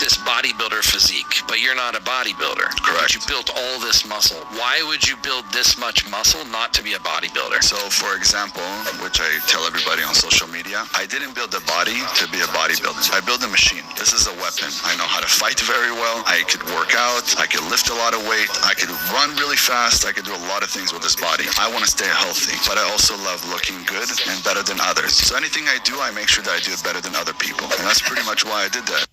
this bodybuilder physique, but you're not a bodybuilder. Correct. But you built all this muscle. Why would you build this much muscle not to be a bodybuilder? So, for example, which I tell everybody on social media, I didn't build a body to be a bodybuilder. I built a machine. This is a weapon. I know how to fight very well. I could work out. I could lift a lot of weight. I could run really fast. I could do a lot of things with this body. I want to stay healthy, but I also love looking good and better than others. So anything I do, I make sure that I do it better than other people. And that's pretty much why I did that.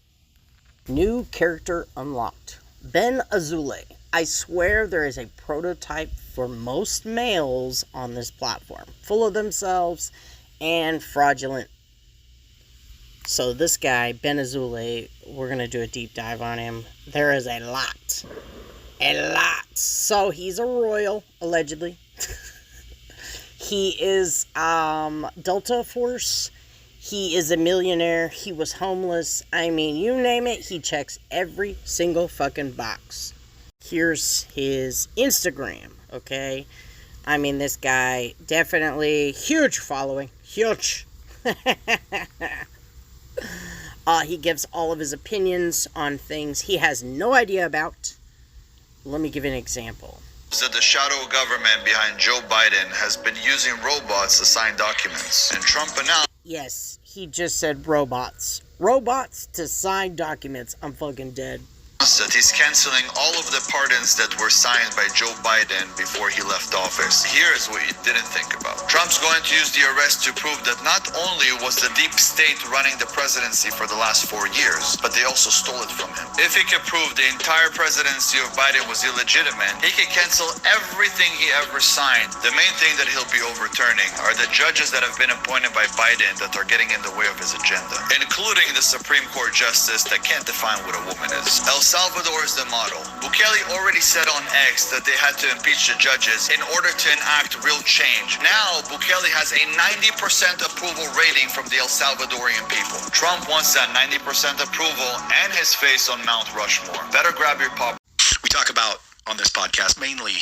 New character unlocked. Ben Azule. I swear there is a prototype for most males on this platform. Full of themselves and fraudulent. So this guy, Ben Azule, we're going to do a deep dive on him. There is a lot. A lot. So he's a royal, allegedly. He is Delta Force. He is a millionaire. He was homeless. I mean, you name it, he checks every single fucking box. Here's his Instagram, okay? I mean, this guy, definitely huge following. Huge. He gives all of his opinions on things he has no idea about. Let me give you an example. So the shadow government behind Joe Biden has been using robots to sign documents. And Trump announced... Yes, he just said robots. Robots to sign documents. I'm fucking dead. that he's canceling all of the pardons that were signed by Joe Biden before he left office. Here's what you didn't think about. Trump's going to use the arrest to prove that not only was the deep state running the presidency for the last 4 years, but they also stole it from him. If he can prove the entire presidency of Biden was illegitimate, he can cancel everything he ever signed. The main thing that he'll be overturning are the judges that have been appointed by Biden that are getting in the way of his agenda, including the Supreme Court justice that can't define what a woman is. El Salvador is the model. Bukele already said on X that they had to impeach the judges in order to enact real change. Now, Bukele has a 90% approval rating from the El Salvadorian people. Trump wants that 90% approval and his face on Mount Rushmore. Better grab your pop. We talk about on this podcast mainly,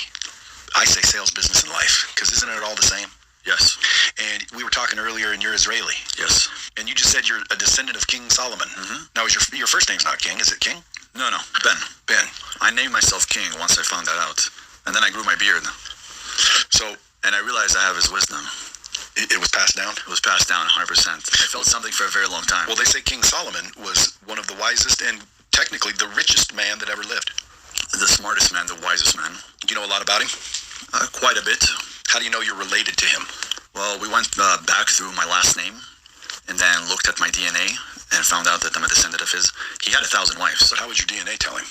I say sales, business, and life, because isn't it all the same? Yes. And we were talking earlier, and you're Israeli. Yes. And you just said you're a descendant of King Solomon. Mm-hmm. Now, is your first name's not King? Is it King? No, Ben. Ben. I named myself King once I found that out. And then I grew my beard. So, and I realized I have his wisdom. it was passed down? It was passed down 100%. I felt something for a very long time. Well, they say King Solomon was one of the wisest and technically the richest man that ever lived. The smartest man, the wisest man. Do you know a lot about him? Quite a bit. How do you know you're related to him? Well, we went back through my last name and then looked at my DNA and found out that I'm a descendant of his. He had 1,000 wives. So how would your DNA tell him?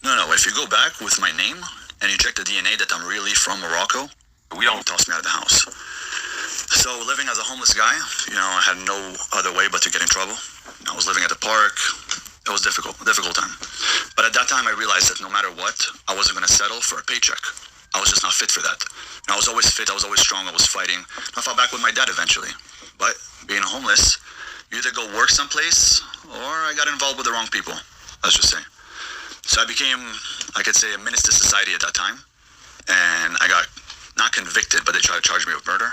No, if you go back with my name and you check the DNA that I'm really from Morocco, we don't toss me out of the house. So living as a homeless guy, I had no other way but to get in trouble. I was living at the park. It was difficult time. But at that time, I realized that no matter what, I wasn't going to settle for a paycheck. I was just not fit for that. I was always fit. I was always strong. I was fighting. I fought back with my dad eventually. But being homeless, you either go work someplace or I got involved with the wrong people, let's just say. So I became, I could say, a menace to society at that time. And I got not convicted, but they tried to charge me with murder.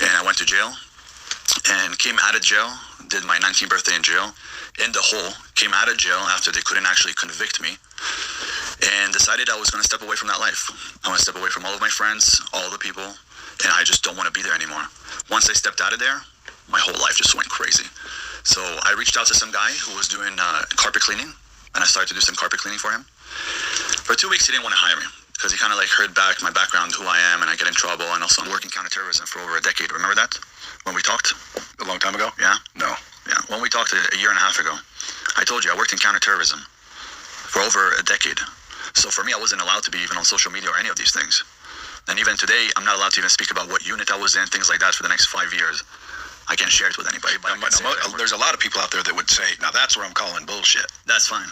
And I went to jail and came out of jail, did my 19th birthday in jail, in the hole, came out of jail after they couldn't actually convict me, and decided I was going to step away from that life. I want to step away from all of my friends, all the people, and I just don't want to be there anymore. Once I stepped out of there, my whole life just went crazy. So I reached out to some guy who was doing carpet cleaning, and I started to do some carpet cleaning for him. For 2 weeks, he didn't want to hire me because he kind of heard back my background, who I am, and I get in trouble, and also I'm working counterterrorism for over a decade. Remember that? When we talked? A long time ago? Yeah? No. Yeah, when we talked a year and a half ago, I told you I worked in counterterrorism for over a decade. So for me, I wasn't allowed to be even on social media or any of these things. And even today, I'm not allowed to even speak about what unit I was in, things like that, for the next 5 years. I can't share it with anybody. But there's a lot of people out there that would say, now that's where I'm calling bullshit. That's fine.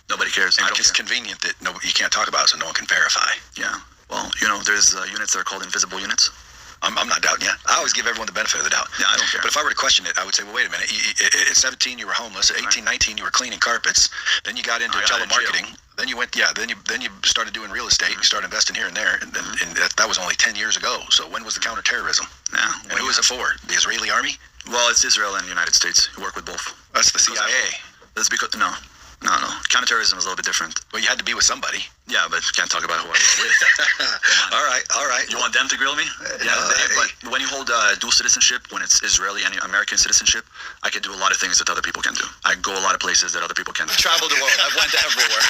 Nobody cares. And it's convenient that you can't talk about it so no one can verify. Yeah. Well, there's units that are called invisible units. I'm not doubting you. I always give everyone the benefit of the doubt. Yeah, I don't care. But if I were to question it, I would say, well, wait a minute. At 17, you were homeless. At 18, 19, you were cleaning carpets. Then you got into telemarketing. Then you went, then you started doing real estate. You started investing here and there. And that was only 10 years ago. So when was the counterterrorism? Yeah. And who was it for? The Israeli army? Well, it's Israel and the United States. You work with both. That's the CIA. That's because, no. No. Counterterrorism is a little bit different. Well, you had to be with somebody. Yeah, but can't talk about who I was with. All right. You want them to grill me? Yeah, but when you hold dual citizenship, when it's Israeli and American citizenship, I can do a lot of things that other people can do. I go a lot of places that other people can't. Traveled the world. I've went everywhere.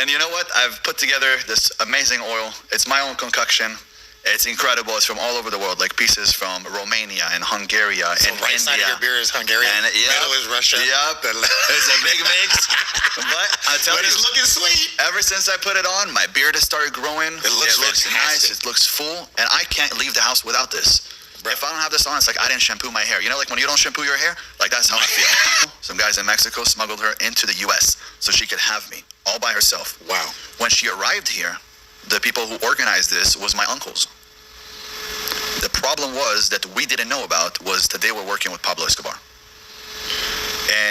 and you know what? I've put together this amazing oil. It's my own concoction. It's incredible. It's from all over the world, like pieces from Romania and Hungary and right India. side of your beer is Hungary, And middle is Russia. Yep. It's a big mix. But I tell But you, it's looking sweet. ever since I put it on, my beard has started growing. It looks nice. fantastic. It looks full, and I can't leave the house without this. Bro. If I don't have this on, it's like I didn't shampoo my hair. You know, like when you don't shampoo your hair, like that's how I feel. Some guys in Mexico smuggled her into the U.S. so she could have me all by herself. Wow. When she arrived here, the people who organized this was my uncles. The problem was that we didn't know about was that they were working with Pablo Escobar.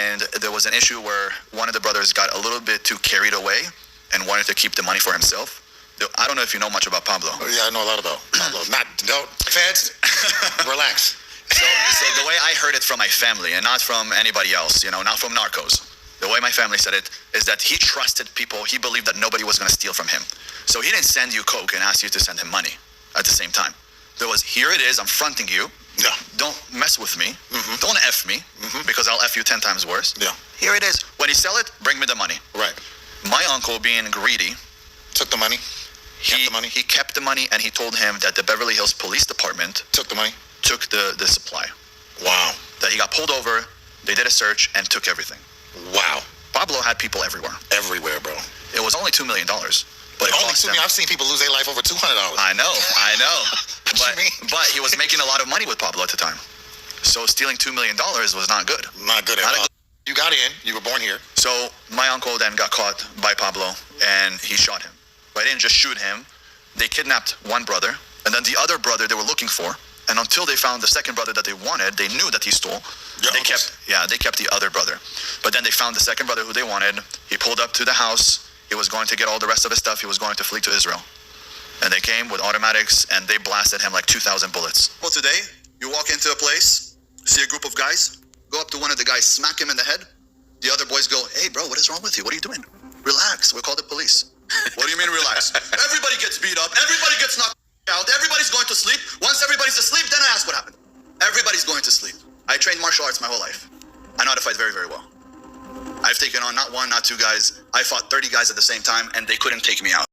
And there was an issue where one of the brothers got a little bit too carried away and wanted to keep the money for himself. I don't know if you know much about Pablo. Oh, yeah, I know a lot about Pablo. Feds, relax. So the way I heard it from my family and not from anybody else, not from narcos. The way my family said it is that he trusted people. He believed that nobody was going to steal from him. So he didn't send you coke and ask you to send him money at the same time. There was, here it is, I'm fronting you. Yeah. Don't mess with me. Mm-hmm. Don't F me, because I'll F you 10 times worse. Yeah. Here it is. When you sell it, bring me the money. Right. My uncle, being greedy, Took the money. Kept the money. He kept the money, and he told him that the Beverly Hills Police Department Took the money. took the supply. Wow. That he got pulled over, they did a search, and took everything. Wow. Pablo had people everywhere. Everywhere, bro. It was only $2 million. But it Only cost them. I've seen people lose their life over $200. I know. What you mean? But he was making a lot of money with Pablo at the time. So stealing $2 million was not good. Not good at Not a all. good- You got in. You were born here. So my uncle then got caught by Pablo, and he shot him. But they didn't just shoot him. They kidnapped one brother, and then the other brother they were looking for. And until they found the second brother that they wanted, they knew that he stole. Your They uncles? kept the other brother. But then they found the second brother who they wanted. He pulled up to the house. He was going to get all the rest of his stuff. He was going to flee to Israel. And they came with automatics, and they blasted him like 2,000 bullets. Well, today, you walk into a place, see a group of guys, go up to one of the guys, smack him in the head. The other boys go, hey, bro, what is wrong with you? What are you doing? Relax. We'll call the police. What do you mean relax? Everybody gets beat up. Everybody gets knocked out. Everybody's going to sleep. Once everybody's asleep, then I ask what happened. Everybody's going to sleep. I trained martial arts my whole life. I know how to fight very, very well. I've taken on not one, not two guys. I fought 30 guys at the same time, and they couldn't take me out.